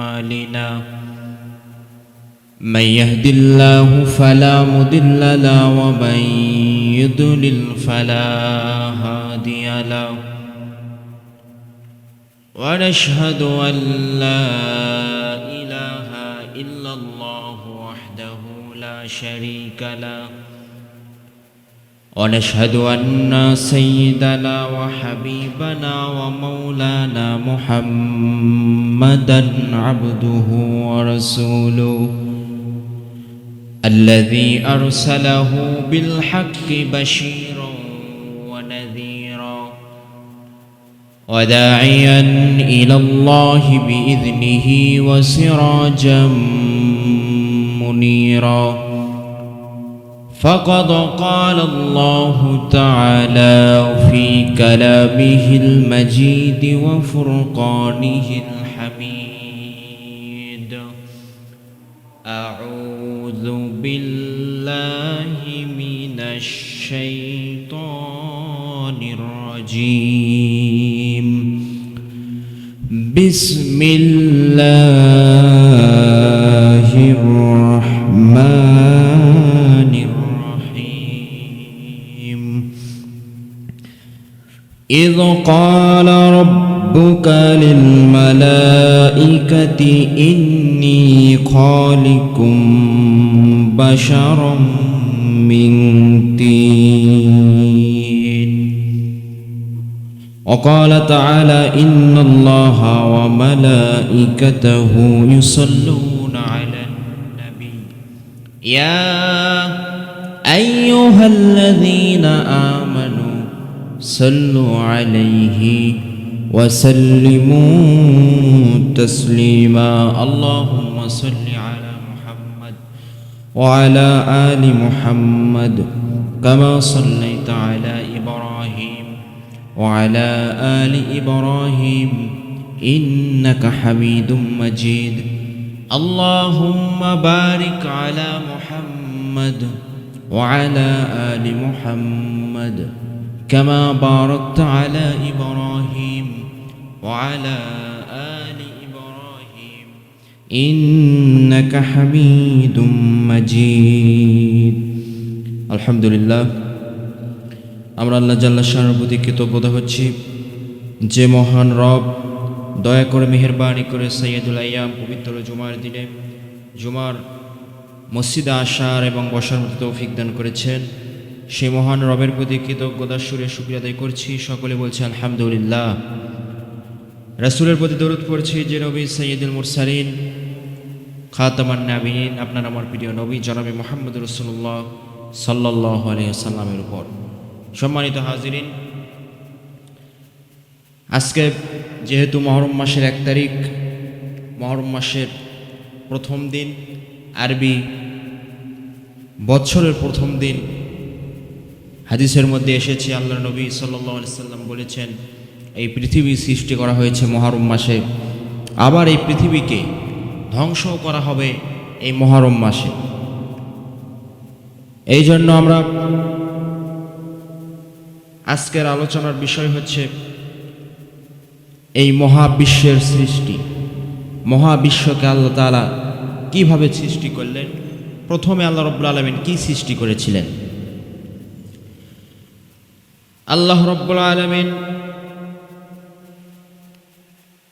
أعمالنا من يهد الله فلا مضل له ومن يضلل فلا هادي له ونشهد أن لا إله إلا الله وحده لا شريك له ونشهد أن سيدنا وحبيبنا ومولانا محمدا عبده ورسوله الذي أرسله بالحق بشيرا ونذيرا وداعيا إلى الله بإذنه وسراجا منيرا فقد قال الله تعالى في كلامه المجيد وفرقانه الحميد أعوذ بالله من الشيطان الرجيم بسم الله الرحمن الرحيم إذ قال ربك للملائكة إني خالق بشرا من طين وقال تعالى إن الله وملائكته يصلون على النبي يا أيها الذين آمنوا صلوا عليه وسلموا تسليما اللهم صل على محمد وعلى آل محمد كما صليت على إبراهيم وعلى آل إبراهيم إنك حميد مجيد اللهم بارك على محمد وعلى آل محمد كما باركت على إبراهيم وعلى آل إبراهيم إنك حميد مجيد الحمد لله আমরা আল্লাহ জাল্লা শাহর প্রতি কৃতজ্ঞতা হচ্ছি যে মহান রব দয়া করে মেহেরবানি করে সৈয়দুল আইয়াম পবিত্র জুমার দিনে জুমার মসজিদে আসার এবং বসার মতো তৌফিক দান করেছেন সেই মহান রবের প্রতি কৃতজ্ঞতার সুরে শুকরিয়া আদায় করছি সকলে বলছে আলহামদুলিল্লাহ রাসূলের প্রতি দরুদ পড়ছি যে নবী সৈয়দুল মুরসালিন খাতামান নাবিয়িন আপনার আমার প্রিয় নবী জনাবে মুহাম্মদ রাসূলুল্লাহ সাল্লাল্লাহু আলাইহি ওয়াসাল্লামের উপর সম্মানিত হাজিরিন আজকে যেহেতু মুহররম মাসের 1 তারিখ মুহররম মাসের প্রথম দিন আরবি বছরের প্রথম দিন হাদিসের মধ্যে এসেছে আল্লাহর নবী সাল্লাল্লাহু আলাইহি সাল্লাম বলেছেন এই পৃথিবী সৃষ্টি করা হয়েছে মুহররম মাসে আবার এই পৃথিবীকে ধ্বংস করা হবে এই মুহররম মাসে এই জন্য আমরা আজকের আলোচনার বিষয় হচ্ছে এই মহাবিশ্বের সৃষ্টি মহাবিশ্বকে আল্লাহ তাআলা কিভাবে সৃষ্টি করলেন প্রথমে আল্লাহ রাব্বুল আলামিন কি সৃষ্টি করেছিলেন আল্লাহ রাব্বুল আলামিন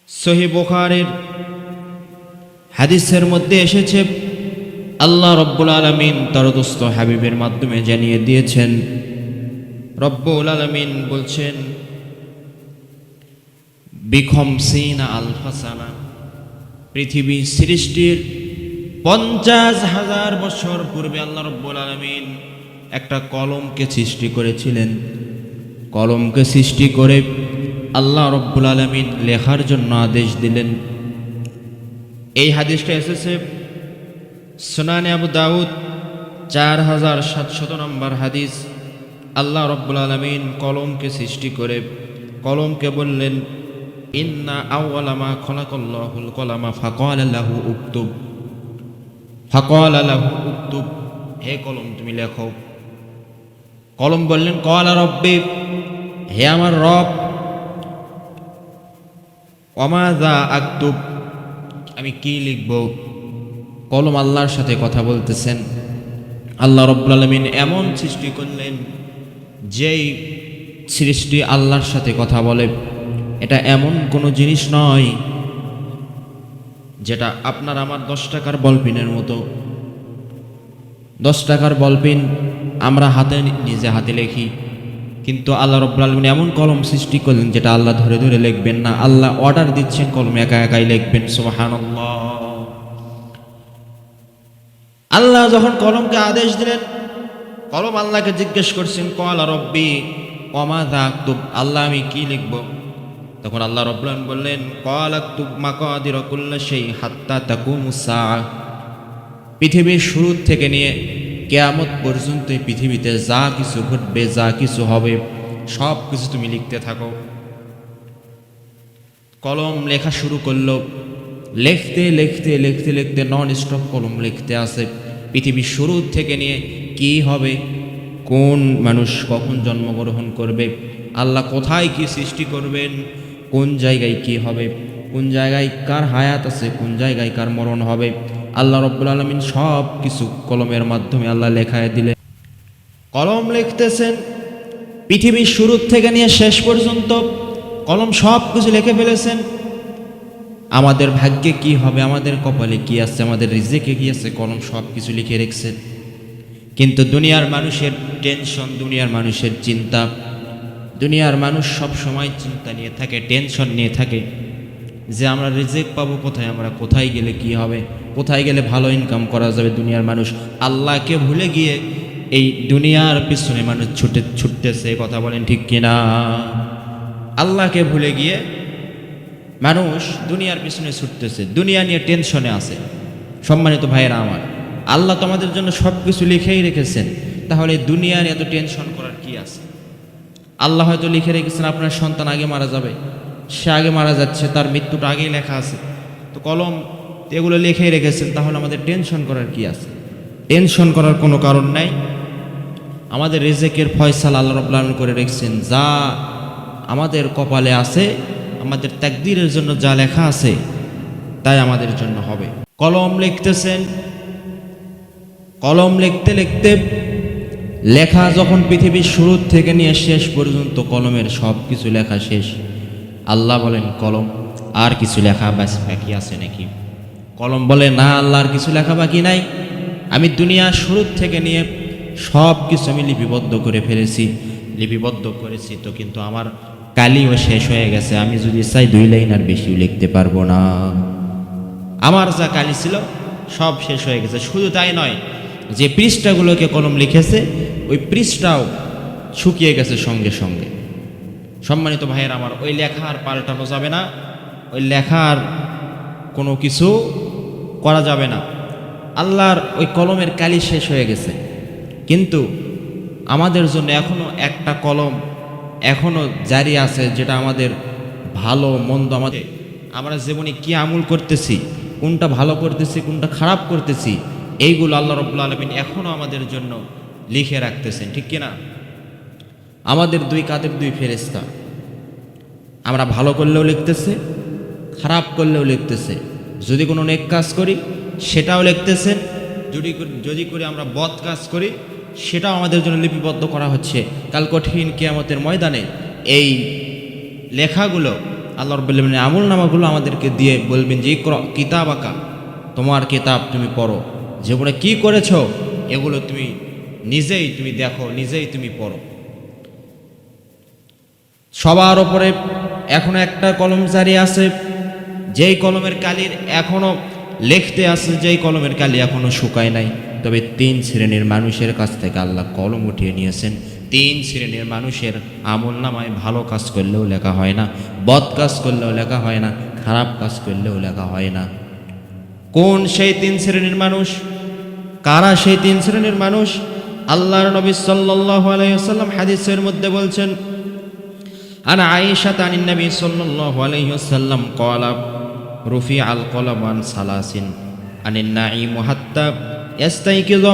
সহিহ বুখারীর হাদিসের মধ্যে এসেছে আল্লাহ রাব্বুল আলামিন তার দোস্ত হাবিবের মাধ্যমে জানিয়ে দিয়েছেন রব্বুল আলামিন বলছেন বিখমসিনা আলফা সানা পৃথিবী সৃষ্টির 50,000 বছর পূর্বে আল্লাহ রাব্বুল আলামিন একটা কলমকে সৃষ্টি করেছিলেন কলমকে সৃষ্টি করে আল্লাহ রাব্বুল আলামিন লেখার জন্য আদেশ দিলেন এই হাদিসটা এসেছে সুনানে আবু দাউদ 4700 নম্বর হাদিস আল্লাহ রাব্বুল আলামিন কলমকে সৃষ্টি করে কলমকে বললেন ইন্না আউওয়ালা মা খালাকাল্লাহুল কলামা ফাকালা লাহু উকতুব হে কলম তুমি লেখো কলম বললেন ক্বালা রব্বি হে আমার রব ওয়া মাযা আকতুব আমি কি লিখব। কলম আল্লাহর সাথে কথা বলতেছেন। আল্লাহ রাব্বুল আলামিন এমন সৃষ্টি করলেন, যেই সৃষ্টি আল্লাহর সাথে কথা বলে, এটা এমন কোনো জিনিস নয় যেটা আপনার আমার 10 টাকার বলপিনের মতো। 10 টাকার বলপিন আমরা নিজে হাতে লিখি, কিন্তু আল্লাহ রাব্বুল আলামিন এমন কলম সৃষ্টি করলেন যেটা আল্লাহ ধরে ধরে লিখবেন না, আল্লাহ অর্ডার দিচ্ছেন, কলম একা একাই লিখবেন। সুবহানাল্লাহ। আল্লাহ যখন কলমকে আদেশ দিলেন, কলম আল্লাহকে জিজ্ঞেস করছেন, ক্বালা রব্বি ওয়ামাযা আকতুব, আল্লাহ আমি কি লিখব। তখন আল্লাহ রাব্বুল আলামিন বললেন, ক্বালা আকতুব মাকাদিরা কুল্লি শাই হাত্তা তাকুমুস সাআহ। পৃথিবীর শুরু থেকে নিয়ে কিয়ামত পর্যন্ত এই পৃথিবীতে যা কিছু ঘটবে, যা কিছু হবে, সব কিছু তুমি লিখতে থাকো। কলম লেখা শুরু করলো। লিখতে লিখতে লিখতে লিখতে নন স্টপ কলম লিখতে আসে। পৃথিবীর শুরু থেকে নিয়ে কি হবে, কোন মানুষ কখন জন্মগ্রহণ করবে, আল্লাহ কোথায় কি সৃষ্টি করবেন, কোন জায়গায় কি হবে, কোন জায়গায় কার হায়াত আছে, কোন জায়গায় কার মরণ হবে, আল্লাহ রাব্বুল আলামিন সব কিছু কলমের মাধ্যমে আল্লাহ লেখায় দিলে। কলম লিখতেছেন পৃথিবীর শুরু থেকে নিয়ে শেষ পর্যন্ত, কলম সব কিছু লিখে ফেলেছেন। আমাদের ভাগ্যে কি হবে, আমাদের কপালে কি আছে, আমাদের রিজিকে কি আছে, কলম সব কিছু লিখে রেখেছেন। কিন্তু দুনিয়ার মানুষের টেনশন, দুনিয়ার মানুষের চিন্তা, দুনিয়ার মানুষ সব সময় চিন্তা নিয়ে থাকে, টেনশন নিয়ে থাকে যে আমরা রিজিক পাবো কোথায়, আমরা কোথায় গেলে কি হবে, কোথায় গেলে ভালো ইনকাম করা যাবে। দুনিয়ার মানুষ আল্লাহকে ভুলে গিয়ে এই দুনিয়ার পিছনে মানুষ ছুটতেছে, কথা বলেন ঠিক কিনা। আল্লাহকে ভুলে গিয়ে মানুষ দুনিয়ার পিছনে ছুটতেছে, দুনিয়া নিয়ে টেনশনে আছে। সম্মানিত ভাইয়েরা আমার, আল্লাহ তো আমাদের জন্য সব কিছু লিখেই রেখেছেন, তাহলে দুনিয়ার এত টেনশন করার কি আছে। আল্লাহ হয়তো লিখে রেখেছেন আপনার সন্তান আগে মারা যাবে, সে আগে মারা যাচ্ছে, তার মৃত্যুটা আগেই লেখা আছে, তো কলম এগুলো লিখেই রেখেছেন, তাহলে আমাদের টেনশন করার কি আছে। টেনশন করার কোনো কারণ নাই। আমাদের রিজিকের ফয়সালা আল্লাহ রাব্বুল আলামিন করে রেখেছেন, যা আমাদের কপালে আছে, আমাদের তাকদীরের জন্য যা লেখা আছে তাই আমাদের জন্য হবে। কলম লিখতেছেন, কলম লিখতে লিখতে লেখা যখন পৃথিবীর শুরু থেকে নিয়ে শেষ পর্যন্ত কলমের সব কিছু লেখা শেষ, আল্লাহ বলেন, কলম আর কিছু লেখা বাকি আছে নাকি? কলম বলে, না আল্লাহ আর কিছু লেখা বাকি নাই, আমি দুনিয়ার শুরু থেকে নিয়ে সব কিছু আমি লিপিবদ্ধ করে ফেলেছি, লিপিবদ্ধ করেছি তো, কিন্তু আমার কালিও শেষ হয়ে গেছে, আমি যদি চাই 2 লাইন আর বেশিও লিখতে পারবো না। আমার যা কালি ছিল সব শেষ হয়ে গেছে। শুধু তাই নয়, যে পৃষ্ঠাগুলোকে কলম লিখেছে ওই পৃষ্ঠাও শুকিয়ে গেছে সঙ্গে সঙ্গে। সম্মানিত ভাইয়ের আমার, ওই লেখা আর পাল্টানো যাবে না, ওই লেখার কোনো কিছু করা যাবে না। আল্লাহর ওই কলমের কালি শেষ হয়ে গেছে, কিন্তু আমাদের জন্য এখনো একটা কলম এখনো জারি আছে, যেটা আমাদের ভালো মন্দ, আমাদের আমরা জীবনে কি আমল করতেছি, কোনটা ভালো করতেছি, কোনটা খারাপ করতেছি, এইগুলো আল্লাহ রাব্বুল আলামিন এখনো আমাদের জন্য লিখে রাখতেছেন, ঠিক কিনা। আমাদের 2 কাঁধের 2 ফেরেশতা, আমরা ভালো করলেও লিখতেছে, খারাপ করলেও লিখতেছে। যদি কোনো নেক কাজ করি সেটাও লিখতেছেন, যদি করে আমরা বদ কাজ করি সেটাও আমাদের জন্য লিপিবদ্ধ করা হচ্ছে। কাল কঠিন কিয়ামতের ময়দানে এই লেখাগুলো আল্লাহ রাব্বুল আলামিনের আমল নামাগুলো আমাদেরকে দিয়ে বলবেন যে কিতাব আঁকা, তোমার কিতাব তুমি পড়ো, জীবনে কি করেছো এগুলো তুমি নিজেই তুমি দেখো, নিজেই তুমি পড়ো। সবার ওপরে এখনো একটা কলম জারি আছে, যেই কলমের কালির এখনো লিখতে আছে, যেই কলমের কালি এখনো শুকায় নাই। তবে 3 শ্রেণীর মানুষের কাছ থেকে আল্লাহ কলম উঠিয়ে নিয়েছেন। 3 শ্রেণীর মানুষের আমল নামায় ভালো কাজ করলেও লেখা হয় না, বদ কাজ করলেও লেখা হয় না, খারাপ কাজ করলেও লেখা হয় না। কোন সেই 3 শ্রেণীর মানুষ? কারা সেই 3 শ্রেণীর মানুষ? আল্লাহর নবী সাল্লাল্লাহু আলাইহি ওয়াসাল্লাম হাদিসের মধ্যে বলছেন, আনা আয়েশা তানিন নবী সাল্লাল্লাহু আলাইহি ওয়াসাল্লাম ক্বালা রুফি আল কলম আন সালাসিন আনিন নাঈম হাত্তা ইয়াস্তাইকিয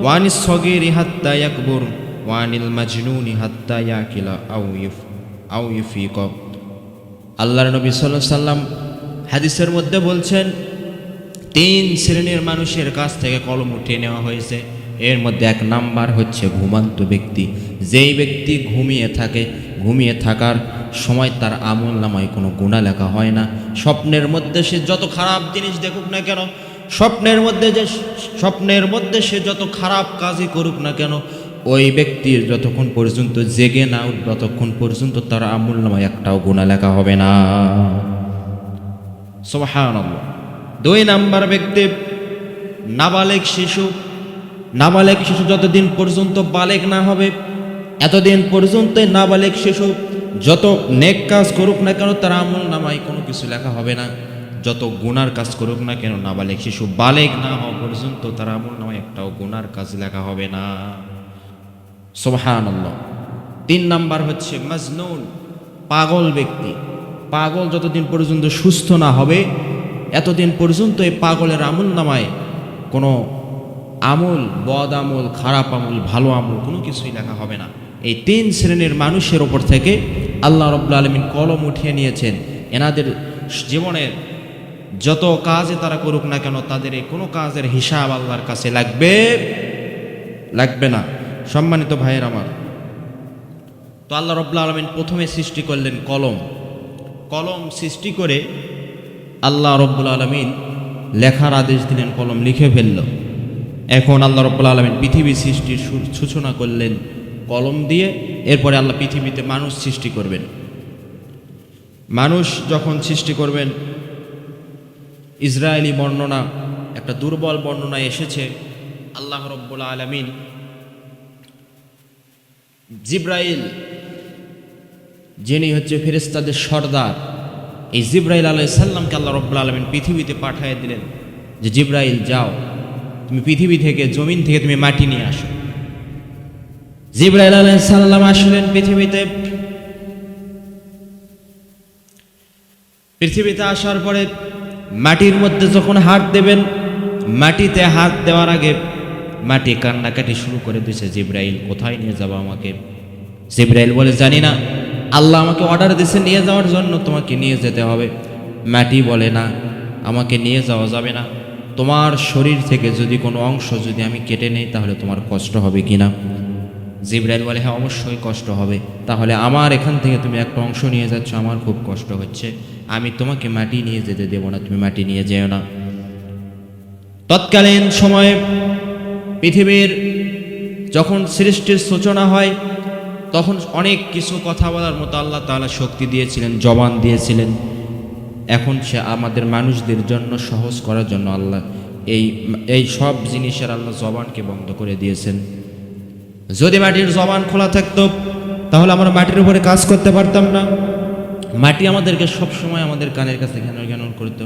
ওয়া আনিস সগীরি হাত্তা ইয়াকবুর ওয়া আনিল মাজনুনি হাত্তা ইয়াকিলা আও ইউফিক। আল্লাহর নবী সাল্লাল্লাহু আলাইহি ওয়াসাল্লাম হাদিসের মধ্যে বলছেন, তিন শ্রেণীর মানুষের কাছ থেকে কলম উঠিয়ে নেওয়া হয়েছে। এর মধ্যে এক নাম্বার হচ্ছে ঘুমান্ত ব্যক্তি। যেই ব্যক্তি ঘুমিয়ে থাকে, ঘুমিয়ে থাকার সময় তার আমল নামায় কোনো গুনাহ লেখা হয় না। স্বপ্নের মধ্যে সে যত খারাপ জিনিস দেখুক না কেন, স্বপ্নের মধ্যে সে যত খারাপ কাজই করুক না কেন, ওই ব্যক্তির যতক্ষণ পর্যন্ত জেগে না উঠবে ততক্ষণ পর্যন্ত তার আমল নামায় একটাও গুনাহ লেখা হবে না। সুবহানাল্লাহ। দুই নাম্বার ব্যক্তি নাবালেগ শিশু। নাবালেগ শিশু যতদিন পর্যন্ত বালেগ না হবে এতদিন পর্যন্ত নাবালেগ শিশু যত নেক কাজ করুক না কেন তার আমল নামায় কোনো কিছু লেখা হবে না। যত গুনার কাজ করুক না কেন নাবালেগ শিশু বালেগ না হওয়া পর্যন্ত তার আমল নামায় একটাও গুনার কাজ লেখা হবে না। সুবহানাল্লাহ। তিন নাম্বার হচ্ছে মাজনুন, পাগল ব্যক্তি। পাগল যতদিন পর্যন্ত সুস্থ না হবে এতদিন পর্যন্ত এই পাগলের আমল নামায় কোনো আমল, বদ আমল, খারাপ আমল, ভালো আমল কোনো কিছুই লেখা হবে না। এই তিন শ্রেণীর মানুষের ওপর থেকে আল্লাহ রাব্বুল আলামিন কলম উঠিয়ে নিয়েছেন। এনাদের জীবনের যত কাজে তারা করুক না কেন তাদের এই কোনো কাজের হিসাব আল্লাহর কাছে লাগবে না। সম্মানিত ভাইয়ের আমার, তো আল্লাহ রাব্বুল আলামিন প্রথমে সৃষ্টি করলেন কলম। কলম সৃষ্টি করে আল্লাহ রাব্বুল আলামিন লেখার আদেশ দিলেন, কলম লিখে ফেলল। এখন আল্লাহ রাব্বুল আলামিন পৃথিবী সৃষ্টির সূচনা করলেন কলম দিয়ে। এরপরে আল্লাহ পৃথিবীতে মানুষ সৃষ্টি করবেন। মানুষ যখন সৃষ্টি করবেন, ইসরায়েলি বর্ণনা, একটা দুর্বল বর্ণনা এসেছে, আল্লাহ রাব্বুল আলামিন জিব্রাইল, যিনি হচ্ছে ফেরেশতাদের সর্দার, এই জিব্রাইল আলাইহিস সালামকে আল্লাহ রাব্বুল আলামিন পৃথিবীতে পাঠিয়ে দিলেন যে জিব্রাইল যাও, তুমি পৃথিবী থেকে, জমিন থেকে তুমি মাটি নিয়ে আসো। জিব্রাইল আলাইহিস সালাম আসলেন পৃথিবীতে। পৃথিবীতে আসার পরে মাটির মধ্যে যখন হাত দেবেন, মাটিতে হাত দেওয়ার আগে মাটি কান্নাকাটি শুরু করে দিয়েছে, জিব্রাইল কোথায় নিয়ে যাবো আমাকে? জিব্রাইল বলে জানি না, আল্লাহ আমাকে অর্ডার দিয়েছে নিয়ে যাওয়ার জন্য, তোমাকে নিয়ে যেতে হবে। মাটি বলে না, আমাকে নিয়ে যাওয়া যাবে না। তোমার শরীর থেকে যদি কোনো অংশ যদি আমি কেটে নেই তাহলে তোমার কষ্ট হবে কি না? জিব্রাইল বলে হ্যাঁ অবশ্যই কষ্ট হবে। তাহলে আমার এখান থেকে তুমি একটা অংশ নিয়ে যাচ্ছ, আমার খুব কষ্ট হচ্ছে, আমি তোমাকে মাটি নিয়ে যেতে দেবো না, তুমি মাটি নিয়ে যেও না। তৎকালীন সময়ে পৃথিবীর যখন সৃষ্টির সূচনা হয় তখন অনেক কিছু কথা বলার মতো আল্লাহ তাআলা শক্তি দিয়েছিলেন, জবান দিয়েছিলেন। এখন সে আমাদের মানুষদের জন্য সহজ করার জন্য আল্লাহ এই সব জিনিসের আল্লাহ জবানকে বন্ধ করে দিয়েছেন। যদি মাটির জবান খোলা থাকতো তাহলে আমরা মাটির উপরে কাজ করতে পারতাম না। মাটি আমাদেরকে সবসময় আমাদের কানের কাছে ঘ্যানর করতো।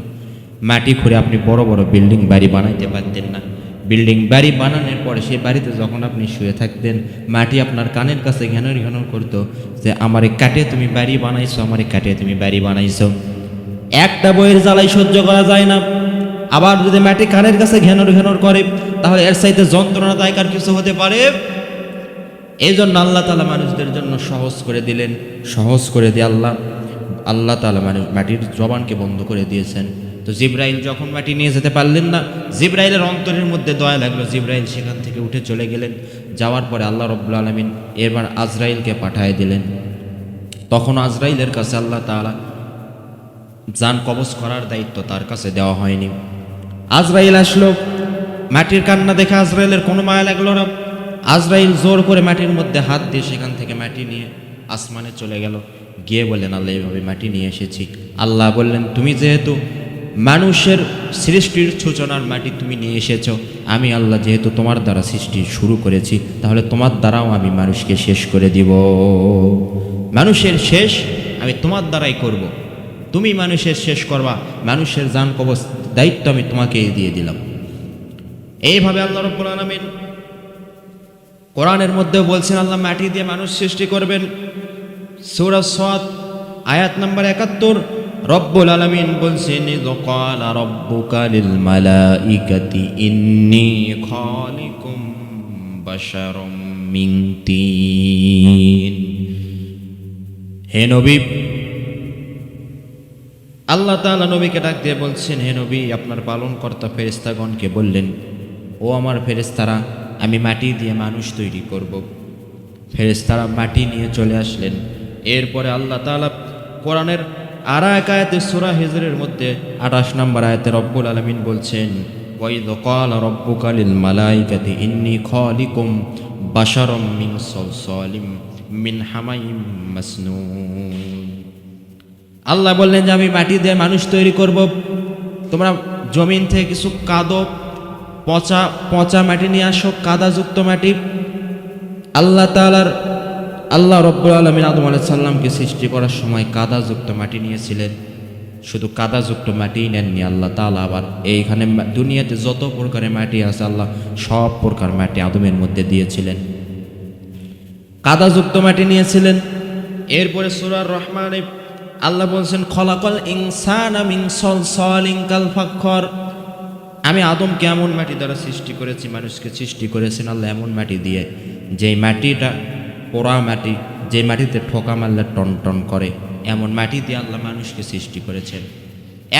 মাটি খুঁড়ে আপনি বড় বড় বিল্ডিং বাড়ি বানাইতে পারতেন না। বিল্ডিং বাড়ি বানানোর পরে সেই বাড়িতে যখন আপনি শুয়ে থাকতেন, মাটি আপনার কানের কাছে ঘ্যানর করতো যে আমারে কাটিয়ে তুমি বাড়ি বানাইছো, আমারে কাটিয়ে তুমি বাড়ি বানাইছো। একটা বইয়ের জ্বালাই সহ্য করা যায় না। আবার যদি মাটি কানের কাছে ঘ্যানর করে তাহলে এর চাইতে যন্ত্রণাদায়ক আর কিছু হতে পারে? এই জন্য আল্লাহ তাআলা মানুষদের জন্য সহজ করে দিলেন। সহজ করে দিয়ে আল্লাহ তাআলা মাটির জবানকে বন্ধ করে দিয়েছেন। তো জিব্রাইল যখন মাটি নিয়ে যেতে পারলেন না, জিব্রাইলের অন্তরের মধ্যে দয়া লাগলো, জিব্রাইল সেখান থেকে উঠে চলে গেলেন। যাওয়ার পরে আল্লাহ রাব্বুল আলামিন এবার আজরাইলকে পাঠিয়ে দিলেন। তখন আজরাইলের কাছে আল্লাহ তাআলা জান কবজ করার দায়িত্ব তার কাছে দেওয়া হয়নি। আজরাইল আসলো, মাটির কান্না দেখে আজরাইলের কোনো মায়া লাগলো না। আজরাইল জোর করে মাটির মধ্যে হাত দিয়ে সেখান থেকে মাটি নিয়ে আসমানে চলে গেল। গিয়ে বললেন আল্লাহ এইভাবে মাটি নিয়ে এসেছি। আল্লাহ বললেন তুমি যেহেতু মানুষের সৃষ্টির সূচনার মাটি তুমি নিয়ে এসেছ, আমি আল্লাহ যেহেতু তোমার দ্বারা সৃষ্টি শুরু করেছি তাহলে তোমার দ্বারাও আমি মানুষকে শেষ করে দিব। মানুষের শেষ আমি তোমার দ্বারাই করব। তুমি মানুষের শেষ করবা, মানুষের জান কবজ দায়িত্ব আমি তোমাকে দিয়ে দিলাম। এইভাবে আল্লাহ রাব্বুল আলামিন কোরআনের মধ্যে বলছেন আল্লাহ মাটি দিয়ে মানুষ সৃষ্টি করবেন। সূরা সাদ আয়াত নাম্বার ৭১ রব্বুল আলামিন বলছেন ক্বালা রাব্বুকা লিল মালাইকাতি ইন্নী খালিকুম বাশারাম মিন তিন। হে নবী, আল্লাহ তাআলা নবীকে ডাক দিয়ে বলছেন, হে নবী, আপনার পালনকর্তা ফেরেশতাগণকে বললেন, ও আমার ফেরেশতারা, আমি মাটি দিয়ে মানুষ তৈরি করব। ফেরেশতারা মাটি নিয়ে চলে আসলেন। এরপরে আল্লাহ তাআলা কোরআনের আর এক আয়াতে সূরা হিজরের মধ্যে 28 নম্বর আয়াতে রব্বুল আলামিন বলছেন, ওয়াইদ ক্বালা রাব্বুকা লিল মালাইকাতি ইন্নী খালিকুম বাশারাম মিন সালসালিম মিন হামাইম মাসনুন। আল্লাহ বললেন যে আমি মাটি দিয়ে মানুষ তৈরি করব। তোমরা জমিন থেকে কিছু কাদো, পচা পচা মাটি নিয়ে আসো, কাদাযুক্ত মাটি। আল্লাহ রব্বুল আলামিন আদম আলাইহিস সালামকে সৃষ্টি করার সময় কাদাযুক্ত মাটি নিয়েছিলেন। শুধু কাদাযুক্ত মাটি নেননি আল্লাহ তাআলা, আবার এইখানে দুনিয়াতে যত প্রকারের মাটি আছে আল্লাহ সব প্রকার মাটি আদমের মধ্যে দিয়েছিলেন, কাদাযুক্ত মাটি নিয়েছিলেন। এরপরে সূরা রহমানে আল্লাহ বলছেন, খলাকাল ইনসানা মিন সালসালিন কাল ফাখর। আমি আদমকে এমন মাটি দ্বারা সৃষ্টি করেছি, মানুষকে সৃষ্টি করেছেন আল্লাহ এমন মাটি দিয়ে, যেই মাটিটা পোড়া মাটি, যে মাটিতে ঠোকা মারলে টন টন করে, এমন মাটি দিয়ে আল্লাহ মানুষকে সৃষ্টি করেছেন।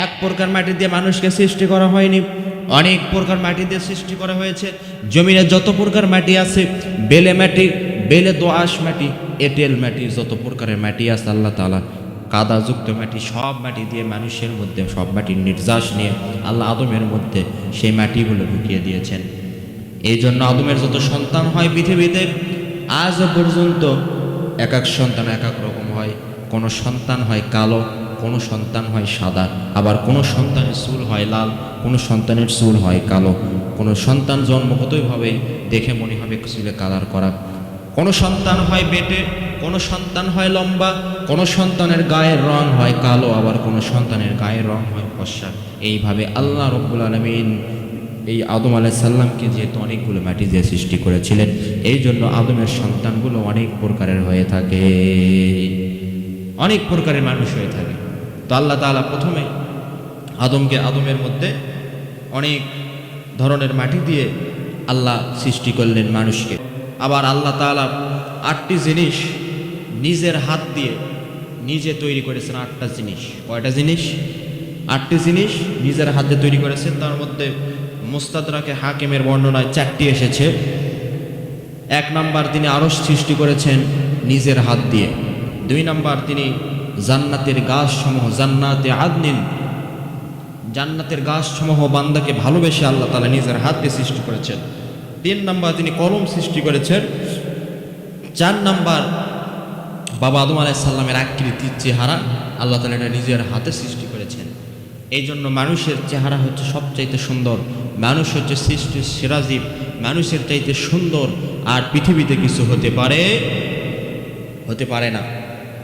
এক প্রকার মাটি দিয়ে মানুষকে সৃষ্টি করা হয়নি, অনেক প্রকার মাটি দিয়ে সৃষ্টি করা হয়েছে। জমিনে যত প্রকার মাটি আছে, বেলে মাটি, বেলে দোআঁশ মাটি, এঁটেল মাটি, যত প্রকারের মাটি আছে আল্লাহ তাআলা কাদাযুক্ত মাটি, সব মাটি দিয়ে মানুষের মধ্যে সব মাটির নির্যাস নিয়ে আল্লাহ আদমের মধ্যে সেই মাটিগুলো ঢুকিয়ে দিয়েছেন। এই জন্য আদমের যত সন্তান হয় পৃথিবীতে আজ পর্যন্ত এক এক সন্তান এক এক রকম হয়। কোনো সন্তান হয় কালো, কোনো সন্তান হয় সাদা, আবার কোনো সন্তানের চুল হয় লাল, কোনো সন্তানের চুল হয় কালো, কোনো সন্তান জন্মগতভাবে দেখে মনে হবে চুলে কালার করা, কোনো সন্তান হয় বেটে, কোনো সন্তান হয় লম্বা, কোনো সন্তানের গায়ের রং হয় কালো, আবার কোনো সন্তানের গায়ের রং হয় ফর্সা। এইভাবে আল্লাহ রব্বুল আলামিন এই আদম আলাইহিস সালামকে যেহেতু অনেকগুলো মাটি দিয়ে সৃষ্টি করেছিলেন, এই জন্য আদমের সন্তানগুলো অনেক প্রকারের হয়ে থাকে, অনেক প্রকারের মানুষ হয়ে থাকে। তো আল্লাহ তাআলা প্রথমে আদমের মধ্যে অনেক ধরনের মাটি দিয়ে আল্লাহ সৃষ্টি করলেন মানুষকে। আবার আল্লাহ তাআলা 8টি জিনিস নিজের হাত দিয়ে নিজে তৈরি করেছেন। 8টা জিনিস। কয়টা জিনিস? 8টি জিনিস নিজের হাত দিয়ে তৈরি করেছেন। তার মধ্যে মুস্তাদরাকে হাকিমের বর্ণনায় 4টি এসেছে। 1 নাম্বার, তিনি আরশ সৃষ্টি করেছেন নিজের হাত দিয়ে। 2 নাম্বার, তিনি জান্নাতের গাছসমূহ, জান্নাতে আদনিন, জান্নাতের গাছসমূহ বান্দাকে ভালোবেসে আল্লাহ তাআলা নিজের হাত দিয়ে সৃষ্টি করেছেন। 3 নাম্বার, তিনি কলম সৃষ্টি করেছেন। 4 নাম্বার, বাবা আদম আলাইহিস সালামের আকৃতি, চেহারা আল্লাহ তাআলা এটা নিজের হাতে সৃষ্টি করেছেন। এই জন্য মানুষের চেহারা হচ্ছে সবচাইতে সুন্দর, মানুষ হচ্ছে সৃষ্টির সেরা জীব, মানুষের চাইতে সুন্দর আর পৃথিবীতে কিছু হতে পারে না।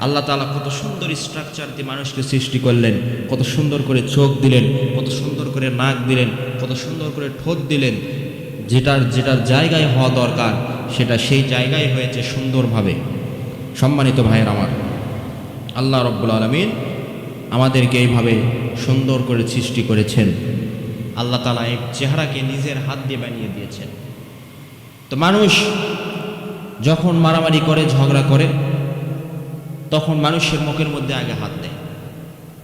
আল্লাহ তাআলা কত সুন্দর স্ট্রাকচার দিয়ে মানুষকে সৃষ্টি করলেন, কত সুন্দর করে চোখ দিলেন, কত সুন্দর করে নাক দিলেন, কত সুন্দর করে ঠোঁট দিলেন। যেটার জায়গায় হওয়া দরকার সেটা সেই জায়গায় হয়েছে সুন্দরভাবে। সম্মানিত ভাইয়ের আমার, আল্লাহ রব্বুল আলামিন আমাদেরকে এইভাবে সুন্দর করে সৃষ্টি করেছেন। আল্লাহ তাআলা এই চেহারাকে নিজের হাত দিয়ে বানিয়ে দিয়েছেন। তো মানুষ যখন মারামারি করে, ঝগড়া করে, তখন মানুষের মুখের মধ্যে আগে হাত দেয়,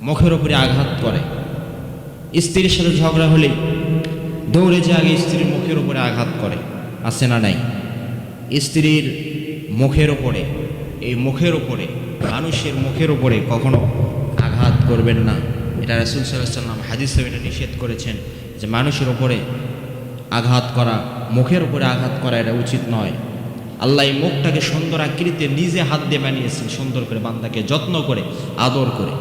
মুখের উপরে আঘাত করে। স্ত্রীর সাথে ঝগড়া হলে দৌড়ে যে আগে স্ত্রীর মুখের উপরে আঘাত করে, আছে না নাই? স্ত্রীর মুখের উপরে, এই মুখের উপরে, মানুষের মুখের উপরে কখনো আঘাত করবেন না। এটা রাসূল সাল্লাল্লাহু আলাইহি ওয়াসাল্লাম হাদিসে এটা নিষেধ করেছেন যে মানুষের উপরে আঘাত করা, মুখের উপরে আঘাত করা এটা উচিত নয়। আল্লাহ এই মুখটাকে সুন্দর আকৃতিতে নিজে হাত দিয়ে বানিয়েছেন, সুন্দর করে বান্দাকে যত্ন করে, আদর করে।